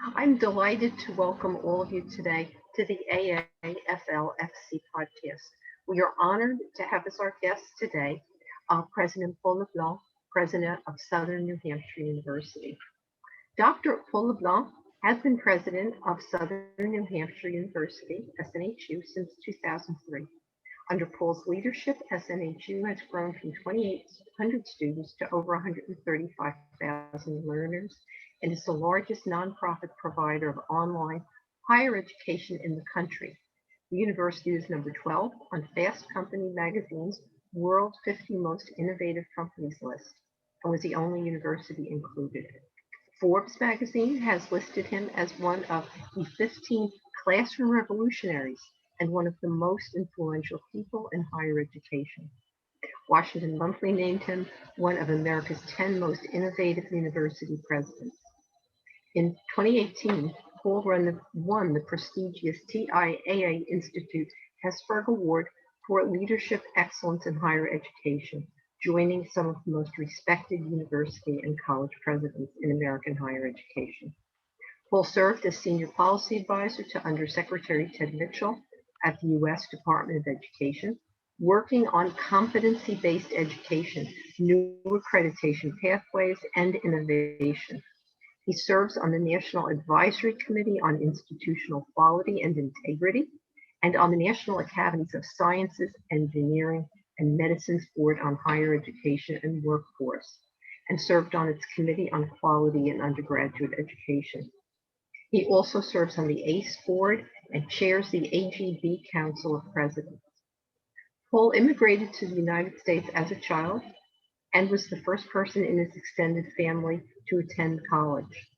I'm delighted to welcome all of you today to the AAFLFC podcast. We are honored to have as our guest today President Paul LeBlanc, President of Southern New Hampshire University. Dr. Paul LeBlanc has been president of Southern New Hampshire University, SNHU, since 2003. Under Paul's leadership, SNHU has grown from 2,800 students to over 135,000 learners and is the largest nonprofit provider of online higher education in the country. The university is number 12 on Fast Company magazine's World 50 Most Innovative Companies list and was the only university included. Forbes magazine has listed him as one of the 15 classroom revolutionaries and one of the most influential people in higher education. Washington Monthly named him one of America's 10 most innovative university presidents. In 2018, Paul won the prestigious TIAA Institute Hesburgh Award for Leadership Excellence in Higher Education, joining some of the most respected university and college presidents in American higher education. Paul served as Senior Policy Advisor to Undersecretary Ted Mitchell at the U.S. Department of Education, working on competency-based education, new accreditation pathways, and innovation. He serves on the National Advisory Committee on Institutional Quality and Integrity and on the National Academies of Sciences, Engineering, and Medicine's Board on Higher Education and Workforce, and served on its Committee on Quality in Undergraduate Education. He also serves on the ACE Board and chairs the AGB Council of Presidents. Paul immigrated to the United States as a child and was the first person in his extended family to attend college.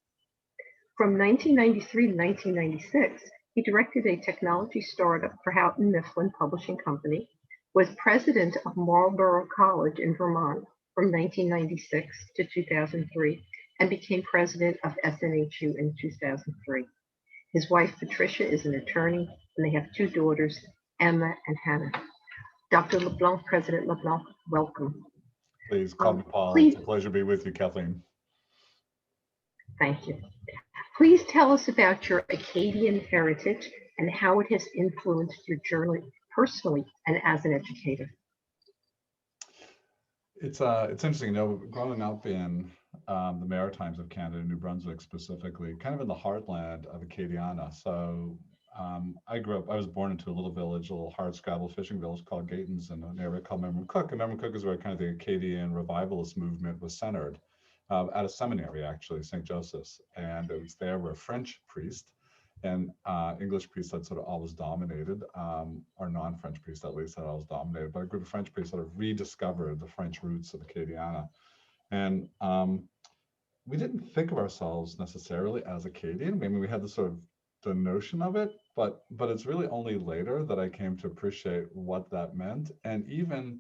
From 1993 to 1996, he directed a technology startup for Houghton Mifflin Publishing Company, was president of Marlborough College in Vermont from 1996 to 2003, and became president of SNHU in 2003. His wife, Patricia, is an attorney, and they have two daughters, Emma and Hannah. Dr. LeBlanc, President LeBlanc, welcome. Please call me Paul. Please, It's a pleasure to be with you, Kathleen. thank you. Please tell us about your Acadian heritage and how it has influenced your journey personally and as an educator. It's interesting, growing up in the Maritimes of Canada, New Brunswick specifically, kind of in the heartland of Acadiana. So I was born into a little village, a little hardscrabble fishing village called Gatons in an area called Memramcook. And Memramcook is where kind of the Acadian revivalist movement was centered, at a seminary, actually, St. Joseph's. And it was there where a French priest and English priests had sort of always dominated, or non-French priests at least had always dominated, but a group of French priests sort of rediscovered the French roots of Acadiana. And we didn't think of ourselves necessarily as Acadian. I mean, we had the sort of the notion of it, but it's really only later that I came to appreciate what that meant, and even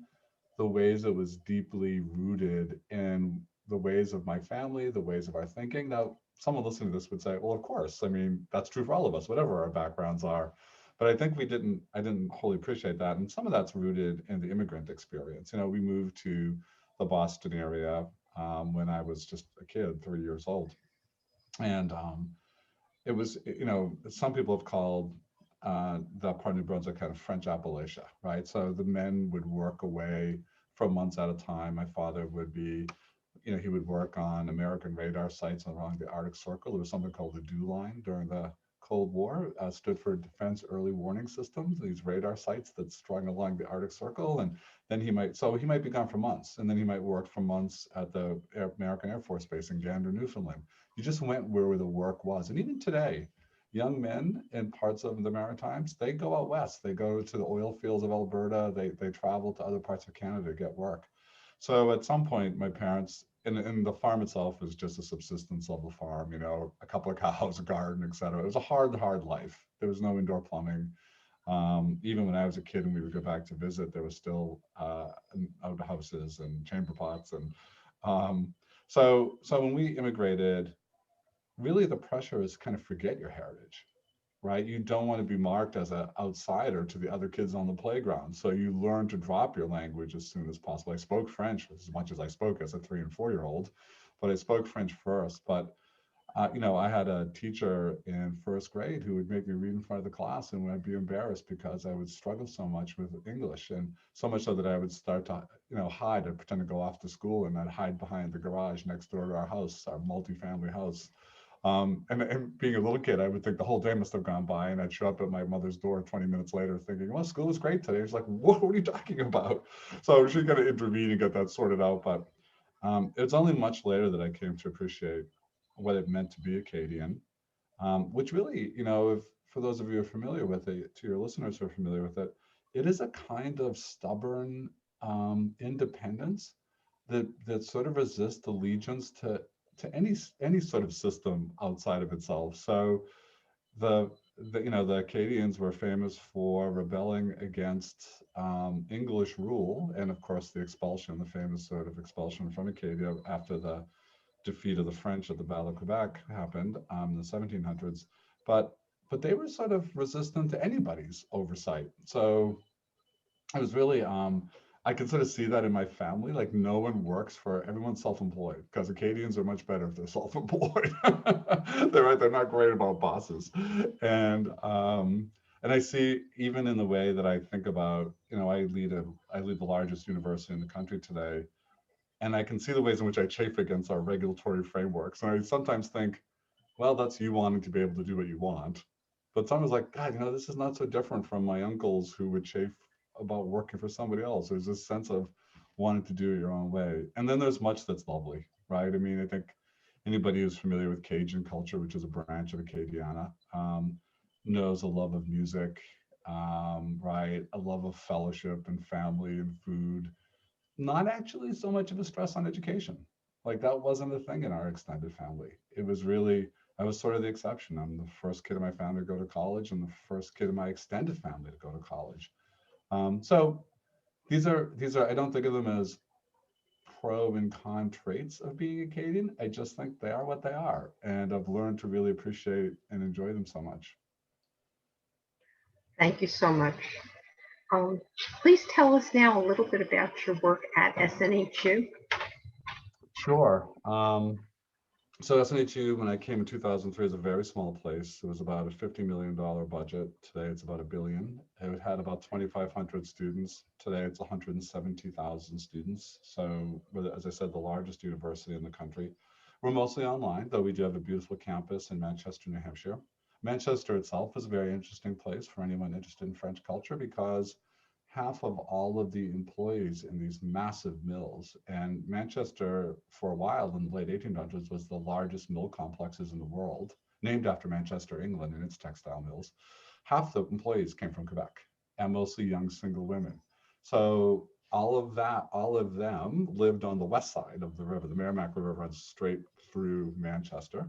the ways it was deeply rooted in the ways of my family, the ways of our thinking. Now, someone listening to this would say, well, of course, I mean, that's true for all of us, whatever our backgrounds are. But I think I didn't wholly appreciate that. And some of that's rooted in the immigrant experience. We moved to the Boston area when I was just a kid, 3 years old. And it was, some people have called that part of New Brunswick kind of French Appalachia, right? So the men would work away for months at a time. My father would be, he would work on American radar sites along the Arctic Circle. There was something called the DEW line during the Cold War, stood for Defense Early Warning Systems, these radar sites that strung along the Arctic Circle. And then he might be gone for months, and then he might work for months at the American Air Force Base in Gander, Newfoundland. You just went where the work was. And even today, young men in parts of the Maritimes, they go out west. They go to the oil fields of Alberta. They travel to other parts of Canada to get work. So at some point, my parents, and the farm itself was just a subsistence level farm, a couple of cows, a garden, et cetera. It was a hard life. There was no indoor plumbing. Even when I was a kid and we would go back to visit, there was still outhouses and chamber pots. And so when we immigrated, really the pressure is kind of forget your heritage, right? You don't want to be marked as an outsider to the other kids on the playground. So you learn to drop your language as soon as possible. I spoke French as much as I spoke as a 3 and 4 year old, but I spoke French first. But I had a teacher in first grade who would make me read in front of the class, and I'd be embarrassed because I would struggle so much with English, and so much so that I would start to, hide. I'd pretend to go off to school, and I'd hide behind the garage next door to our house, our multifamily house. And being a little kid, I would think the whole day must have gone by, and I'd show up at my mother's door 20 minutes later thinking, well, school was great today. She's like, what are you talking about? So she got to intervene and get that sorted out. But it's only much later that I came to appreciate what it meant to be Acadian, which really, if for those of you who are familiar with it, to your listeners who are familiar with it, it is a kind of stubborn independence that sort of resists allegiance to any sort of system outside of itself. So the the Acadians were famous for rebelling against English rule, and of course the expulsion, the famous sort of expulsion from Acadia after the defeat of the French at the Battle of Quebec happened in the 1700s. But they were sort of resistant to anybody's oversight. So it was really I can sort of see that in my family. Like no one works for everyone's self-employed because Acadians are much better if they're self-employed. They're not great about bosses, and I see even in the way that I think about I lead the largest university in the country today, and I can see the ways in which I chafe against our regulatory frameworks. And I sometimes think, well, that's you wanting to be able to do what you want. But sometimes like, God, this is not so different from my uncles who would chafe about working for somebody else. There's this sense of wanting to do it your own way. And then there's much that's lovely, right? I mean, I think anybody who's familiar with Cajun culture, which is a branch of Acadiana, knows a love of music, right? A love of fellowship and family and food, not actually so much of a stress on education. Like that wasn't a thing in our extended family. It was really, I was sort of the exception. I'm the first kid in my family to go to college and the first kid in my extended family to go to college. So these are, I don't think of them as pro and con traits of being Acadian. I just think they are what they are. And I've learned to really appreciate and enjoy them so much. Thank you so much. Um, Please tell us now a little bit about your work at SNHU. Sure. So SNHU, when I came in 2003, is a very small place. It was about a $50 million budget. Today, it's about a billion. It had about 2,500 students. Today, it's 170,000 students. So, as I said, the largest university in the country. We're mostly online, though we do have a beautiful campus in Manchester, New Hampshire. Manchester itself is a very interesting place for anyone interested in French culture because half of all of the employees in these massive mills. And Manchester, for a while in the late 1800s, was the largest mill complexes in the world, named after Manchester, England, and its textile mills. Half the employees came from Quebec, and mostly young single women. So all of them lived on the west side of the river. The Merrimack River runs straight through Manchester.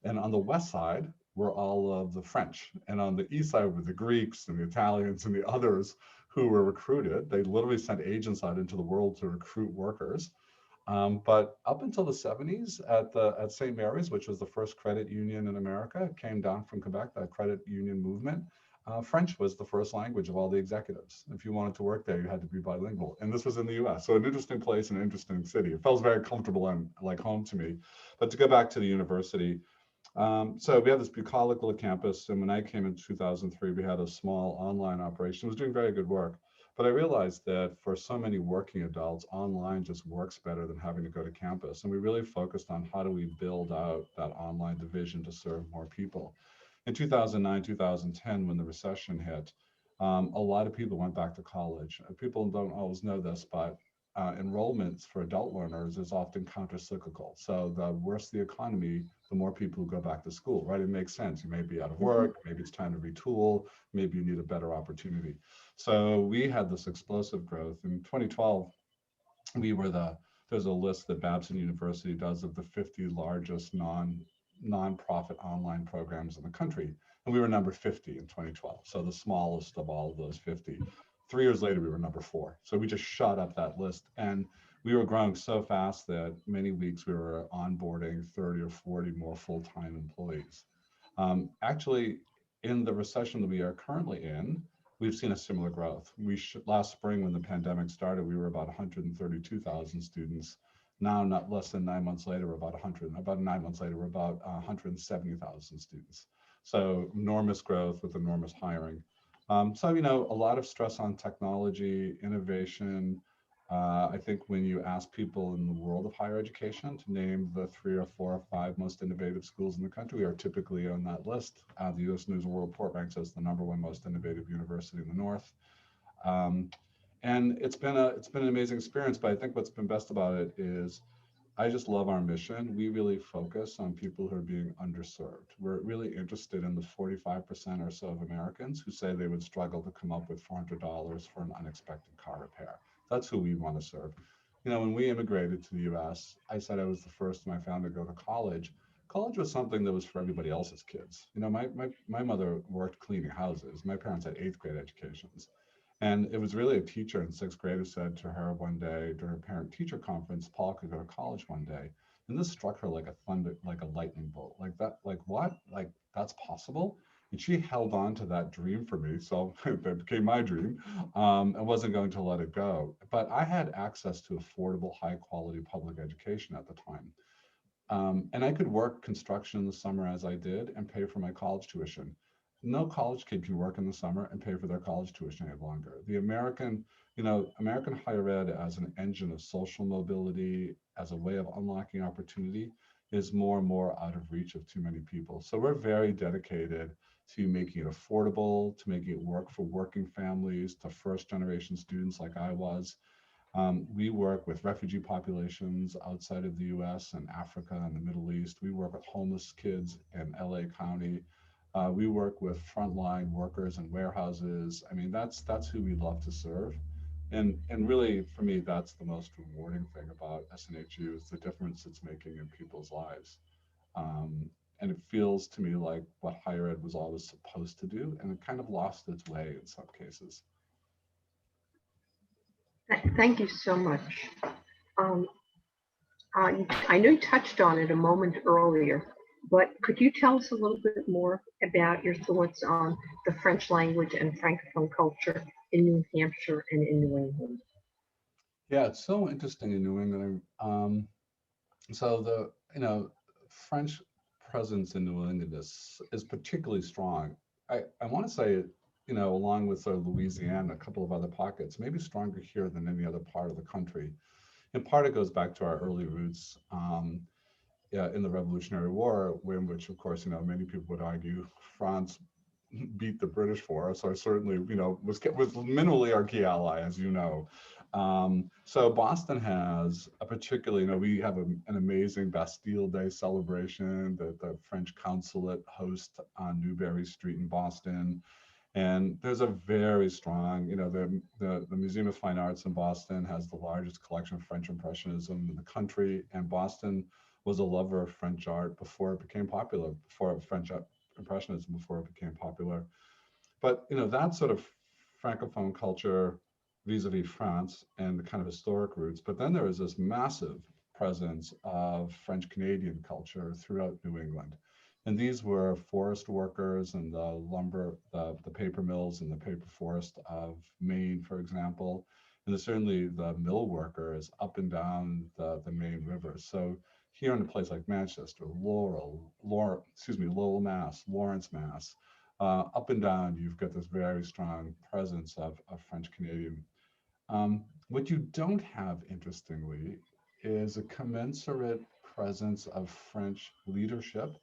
And on the west side were all of the French. And on the east side were the Greeks and the Italians and the others who were recruited. They literally sent agents out into the world to recruit workers. But up until the 70s at St. Mary's, which was the first credit union in America, it came down from Quebec, that credit union movement. French was the first language of all the executives. If you wanted to work there, you had to be bilingual. And this was in the US. So an interesting place, an interesting city. It felt very comfortable and like home to me. But to go back to the university, so we had this bucolic little campus, and when I came in 2003, we had a small online operation. It was doing very good work, but I realized that for so many working adults, online just works better than having to go to campus. And we really focused on how do we build out that online division to serve more people. In 2009, 2010, when the recession hit, a lot of people went back to college. People don't always know this, but enrollments for adult learners is often countercyclical. So the worse the economy, the more people who go back to school, right? It makes sense. You may be out of Mhm. work, maybe it's time to retool, maybe you need a better opportunity. So we had this explosive growth. In 2012, we were there's a list that Babson University does of the 50 largest nonprofit online programs in the country. And we were number 50 in 2012. So the smallest of all of those 50. 3 years later, we were number 4. So we just shot up that list. And we were growing so fast that many weeks we were onboarding 30 or 40 more full-time employees. Actually, in the recession that we are currently in, we've seen a similar growth. Last spring, when the pandemic started, we were about 132,000 students. Now, not less than 9 months later, we're about 9 months later, we're about 170,000 students. So enormous growth with enormous hiring. So, a lot of stress on technology, innovation. I think when you ask people in the world of higher education to name the 3 or 4 or 5 most innovative schools in the country, we are typically on that list. The U.S. News and World Report ranks us the #1 most innovative university in the North. Um, and it's been an amazing experience. But I think what's been best about it is I just love our mission. We really focus on people who are being underserved. We're really interested in the 45% or so of Americans who say they would struggle to come up with $400 for an unexpected car repair. That's who we want to serve. When we immigrated to the US, I said I was the first in my family to go to college. College was something that was for everybody else's kids. My mother worked cleaning houses. My parents had eighth grade educations. And it was really a teacher in sixth grade who said to her one day during a parent teacher conference, Paul could go to college one day. And this struck her like a thunder, like a lightning bolt. Like that, like what? Like that's possible? And she held on to that dream for me. So that became my dream. I wasn't going to let it go. But I had access to affordable, high quality public education at the time. And I could work construction in the summer as I did and pay for my college tuition. No college kid can work in the summer and pay for their college tuition any longer. American higher ed as an engine of social mobility, as a way of unlocking opportunity, is more and more out of reach of too many people. So we're very dedicated to making it affordable, to making it work for working families, to first generation students like I was. We work with refugee populations outside of the US and Africa and the Middle East. We work with homeless kids in LA County. We work with frontline workers in warehouses. I mean, that's who we love to serve. And really, for me, that's the most rewarding thing about SNHU is the difference it's making in people's lives. And it feels to me like what higher ed was always supposed to do, and it kind of lost its way in some cases. Thank you so much. Um, I know you touched on it a moment earlier, but could you tell us a little bit more about your thoughts on the French language and Francophone culture in New Hampshire and in New England? Yeah, it's so interesting in New England. So the French presence in New England is particularly strong. I want to say, along with Louisiana, a couple of other pockets, maybe stronger here than any other part of the country. In part, it goes back to our early roots, yeah, in the Revolutionary War, in which, of course, many people would argue France beat the British for us. Or certainly, was minimally our key ally, as you know. So Boston has a particularly, we have an amazing Bastille Day celebration that the French consulate hosts on Newbury Street in Boston. And there's a very strong, the Museum of Fine Arts in Boston has the largest collection of French Impressionism in the country. And Boston was a lover of French art before it became popular, before French Impressionism, before it became popular. But that sort of Francophone culture vis-a-vis France and the kind of historic roots. But then there is this massive presence of French Canadian culture throughout New England. And these were forest workers and the lumber, the paper mills and the paper forest of Maine, for example. And there's certainly the mill workers up and down the Maine River. So here in a place like Manchester, Lowell, Mass, Lawrence, Mass, up and down, you've got this very strong presence of French Canadian. What you don't have, interestingly, is a commensurate presence of French leadership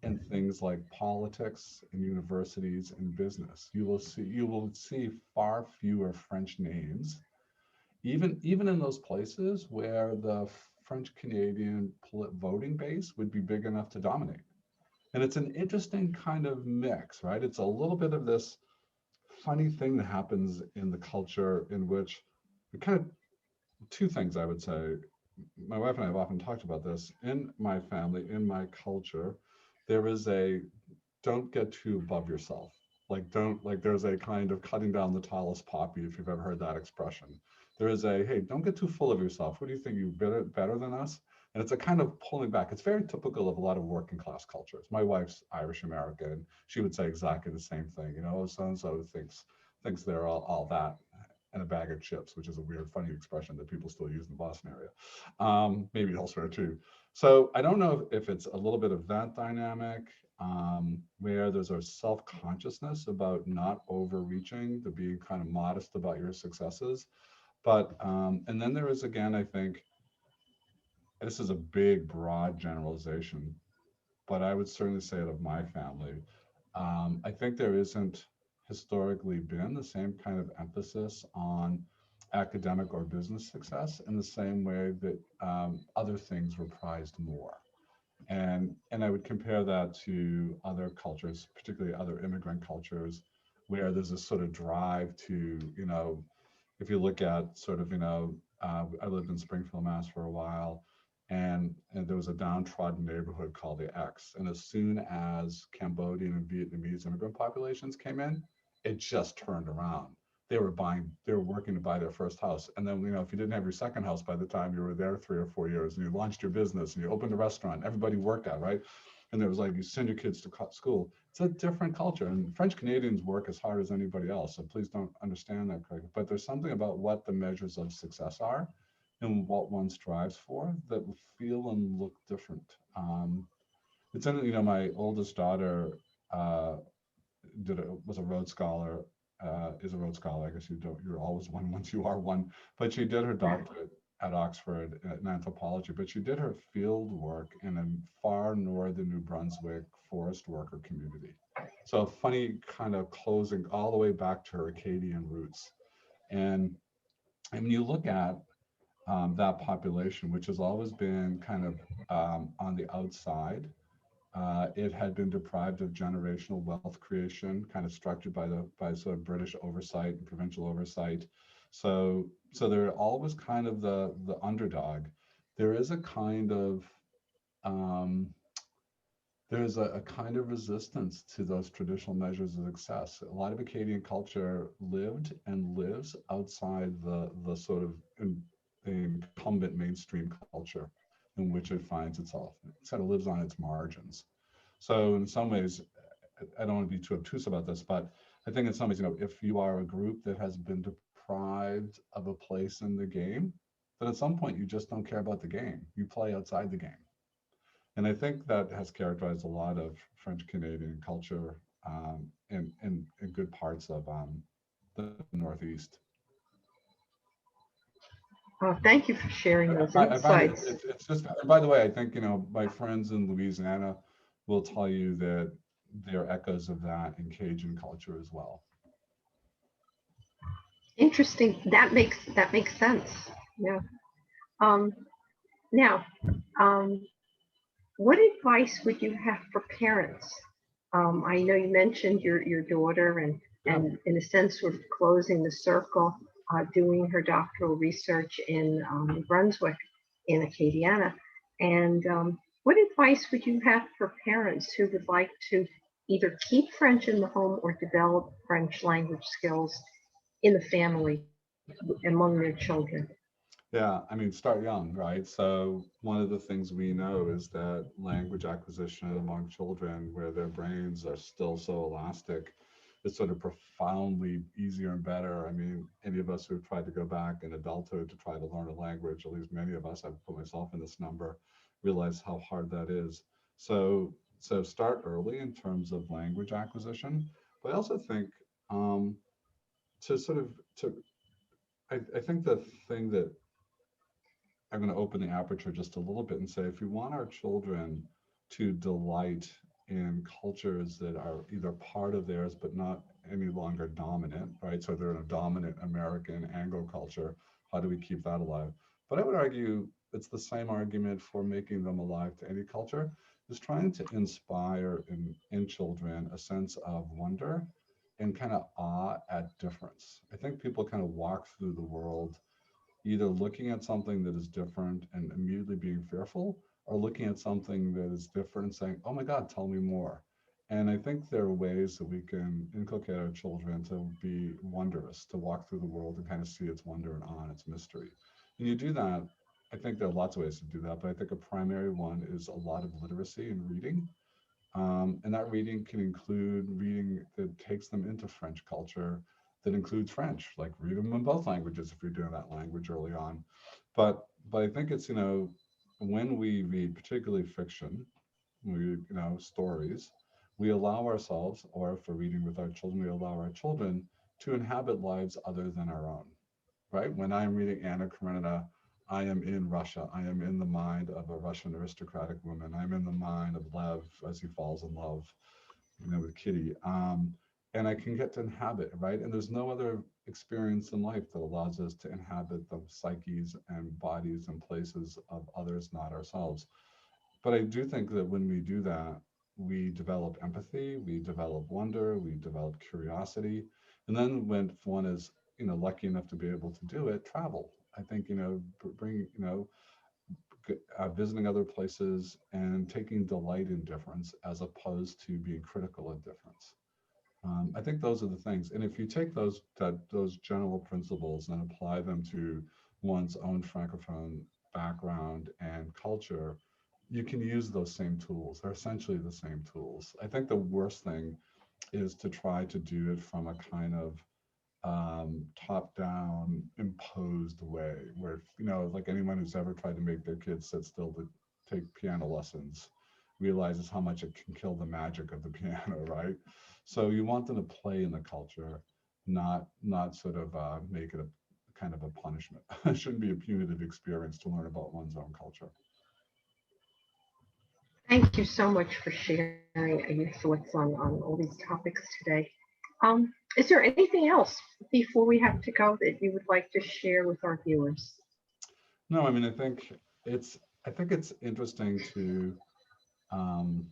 in things like politics and universities and business. You will see far fewer French names, even in those places where the French Canadian voting base would be big enough to dominate. And it's an interesting kind of mix, right? It's a little bit of this funny thing that happens in the culture in which we kind of two things I would say. My wife and I have often talked about this in my family, in my culture. There is a don't get too above yourself. Like don't like there's a kind of cutting down the tallest poppy, if you've ever heard that expression. There is a hey, don't get too full of yourself. What do you think you better than us? And it's a kind of pulling back. It's very typical of a lot of working class cultures. My wife's Irish American. She would say exactly the same thing. So and so thinks they're all that. and a bag of chips, which is a weird, funny expression that people still use in the Boston area, maybe elsewhere too. So I don't know if it's a little bit of that dynamic, where there's a self-consciousness about not overreaching, to be kind of modest about your successes. But and then there is, again, I think this is a big, broad generalization, but I would certainly say it of my family. I think there isn't historically been the same kind of emphasis on academic or business success in the same way that other things were prized more. And I would compare that to other cultures, particularly other immigrant cultures, where there's a sort of drive to, if you look at sort of, I lived in Springfield, Mass for a while, and there was a downtrodden neighborhood called the X. And as soon as Cambodian and Vietnamese immigrant populations came in, it just turned around. They were working to buy their first house. And then, if you didn't have your second house by the time you were there 3 or 4 years, and you launched your business and you opened a restaurant, everybody worked out, right? And there was like, you send your kids to school. It's a different culture. And French Canadians work as hard as anybody else. So please don't understand that correctly. But there's something about what the measures of success are and what one strives for that will feel and look different. It's in, my oldest daughter was a Rhodes Scholar, is a Rhodes Scholar. I guess you're always one once you are one. But she did her doctorate at Oxford in anthropology, but she did her field work in a far northern New Brunswick forest worker community. So a funny kind of closing all the way back to her Acadian roots. And when you look at that population, which has always been kind of on the outside, it had been deprived of generational wealth creation, kind of structured by sort of British oversight and provincial oversight. So they're always kind of the underdog. There is a kind of um, there's a kind of resistance to those traditional measures of success. A lot of Acadian culture lived and lives outside the sort of the incumbent mainstream culture in which it finds itself. It sort of lives on its margins. So in some ways, I don't want to be too obtuse about this, but I think in some ways, if you are a group that has been deprived of a place in the game, then at some point you just don't care about the game. You play outside the game. And I think that has characterized a lot of French Canadian culture in good parts of the Northeast. Thank you for sharing those I find insights. it's just, and by the way, I think, my friends in Louisiana will tell you that there are echoes of that in Cajun culture as well. Interesting. That makes sense. Yeah. Um, Now, um, what advice would you have for parents? I know you mentioned your daughter Yeah. and in a sense sort of closing the circle, doing her doctoral research in New Brunswick in Acadiana. And what advice would you have for parents who would like to either keep French in the home or develop French language skills in the family among their children? Yeah, I mean, start young, right? So one of the things we know is that language acquisition among children, where their brains are still so elastic, is sort of profoundly easier and better. I mean, any of us who've tried to go back in adulthood to try to learn a language, at least many of us, I've put myself in this number, realize how hard that is. So start early in terms of language acquisition. But I also think to sort of to I think the thing that I'm going to open the aperture just a little bit and say, if we want our children to delight in cultures that are either part of theirs but not any longer dominant, right? So they're in a dominant American Anglo culture. How do we keep that alive? But I would argue it's the same argument for making them alive to any culture, is trying to inspire in children a sense of wonder and kind of awe at difference. I think people kind of walk through the world either looking at something that is different and immediately being fearful, or looking at something that is different and saying, oh my God, tell me more. And I think there are ways that we can inculcate our children to be wondrous, to walk through the world and kind of see its wonder and awe and its mystery. And you do that, I think there are lots of ways to do that, but I think a primary one is a lot of literacy and reading. And that reading can include reading that takes them into French culture, that includes French, like read them in both languages if you're doing that language early on. But I think it's, when we read particularly fiction, stories, we allow ourselves, or if we're reading with our children, we allow our children to inhabit lives other than our own, right? When I'm reading Anna Karenina, I am in Russia. I am in the mind of a Russian aristocratic woman. I'm in the mind of Lev as he falls in love, with Kitty. And I can get to inhabit, right? And there's no other experience in life that allows us to inhabit the psyches and bodies and places of others, not ourselves. But I do think that when we do that, we develop empathy, we develop wonder, we develop curiosity. And then when one is, lucky enough to be able to do it, travel. I think, bring, visiting other places and taking delight in difference as opposed to being critical of difference. I think those are the things. And if you take those general principles and apply them to one's own Francophone background and culture, you can use those same tools. They're essentially the same tools. I think the worst thing is to try to do it from a kind of top-down imposed way, where like anyone who's ever tried to make their kids sit still to take piano lessons realizes how much it can kill the magic of the piano, right? So you want them to play in the culture, not sort of make it a kind of a punishment. It shouldn't be a punitive experience to learn about one's own culture. Thank you so much for sharing your thoughts on all these topics today. Is there anything else before we have to go that you would like to share with our viewers? No, I mean, it's I think it's interesting to um,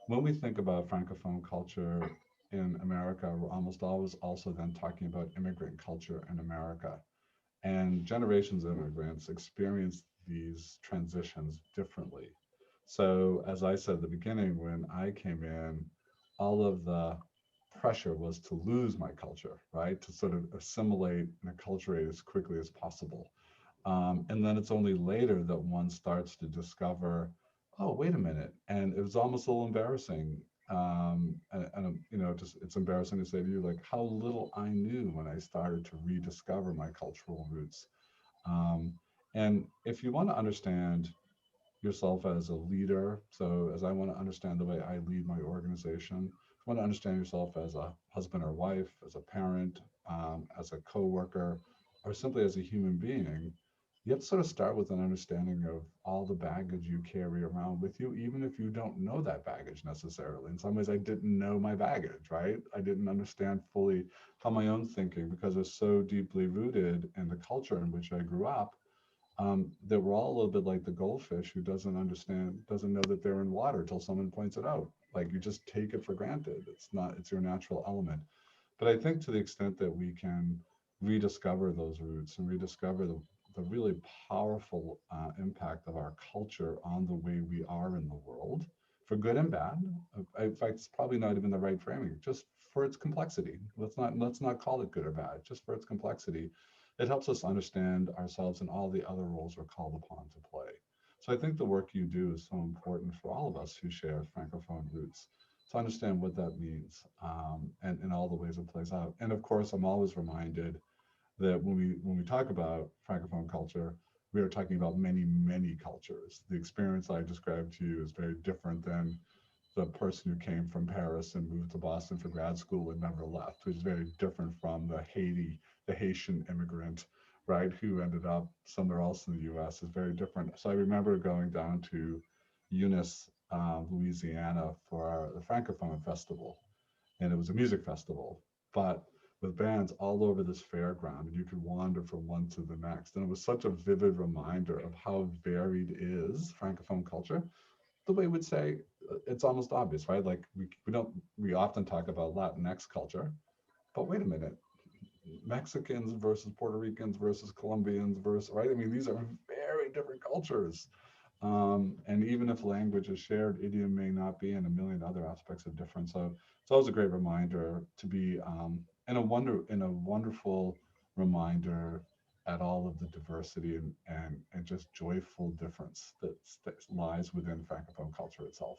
when we think about Francophone culture in America, we're almost always also then talking about immigrant culture in America. And generations of immigrants experience these transitions differently. So, as I said at the beginning, when I came in, all of the pressure was to lose my culture, right? To sort of assimilate and acculturate as quickly as possible. And then it's only later that one starts to discover, oh, wait a minute. And it was almost a little embarrassing. Just it's embarrassing to say to you, like, how little I knew when I started to rediscover my cultural roots. Um, and if you want to understand yourself as a leader, so as I want to understand the way I lead my organization, if you want to understand yourself as a husband or wife, as a parent, as a coworker, or simply as a human being, you have to sort of start with an understanding of all the baggage you carry around with you, even if you don't know that baggage necessarily. In some ways, I didn't know my baggage, right? I didn't understand fully how my own thinking, because it's so deeply rooted in the culture in which I grew up, that we're all a little bit like the goldfish who doesn't know that they're in water till someone points it out. Like you just take it for granted. It's your natural element. But I think to the extent that we can rediscover those roots and rediscover the really powerful impact of our culture on the way we are in the world, for good and bad. In fact, it's probably not even the right framing, just for its complexity. Let's not call it good or bad, just for its complexity. It helps us understand ourselves and all the other roles we're called upon to play. So I think the work you do is so important for all of us who share Francophone roots to understand what that means, and all the ways it plays out. And of course, I'm always reminded that when we talk about Francophone culture, we are talking about many, many cultures. The experience I described to you is very different than the person who came from Paris and moved to Boston for grad school and never left, who's very different from the Haitian immigrant, right, who ended up somewhere else in the US, is very different. So I remember going down to Eunice, Louisiana for the Francophone Festival, and it was a music festival, but with bands all over this fairground, and you could wander from one to the next. And it was such a vivid reminder of how varied is Francophone culture. The way we'd say it's almost obvious, right? Like we often talk about Latinx culture, but wait a minute, Mexicans versus Puerto Ricans versus Colombians versus, right? I mean, these are very different cultures. And even if language is shared, idiom may not be, and a million other aspects of difference. So it's always a great reminder to be, in a wonderful reminder at all of the diversity and just joyful difference that lies within Francophone culture itself.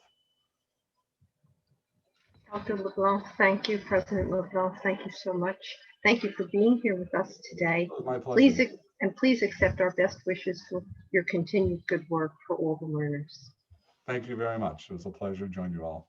Dr. LeBlanc, thank you. President LeBlanc, thank you so much. Thank you for being here with us today. It was my Please, pleasure. please accept our best wishes for your continued good work for all the learners. Thank you very much. It was a pleasure to join you all.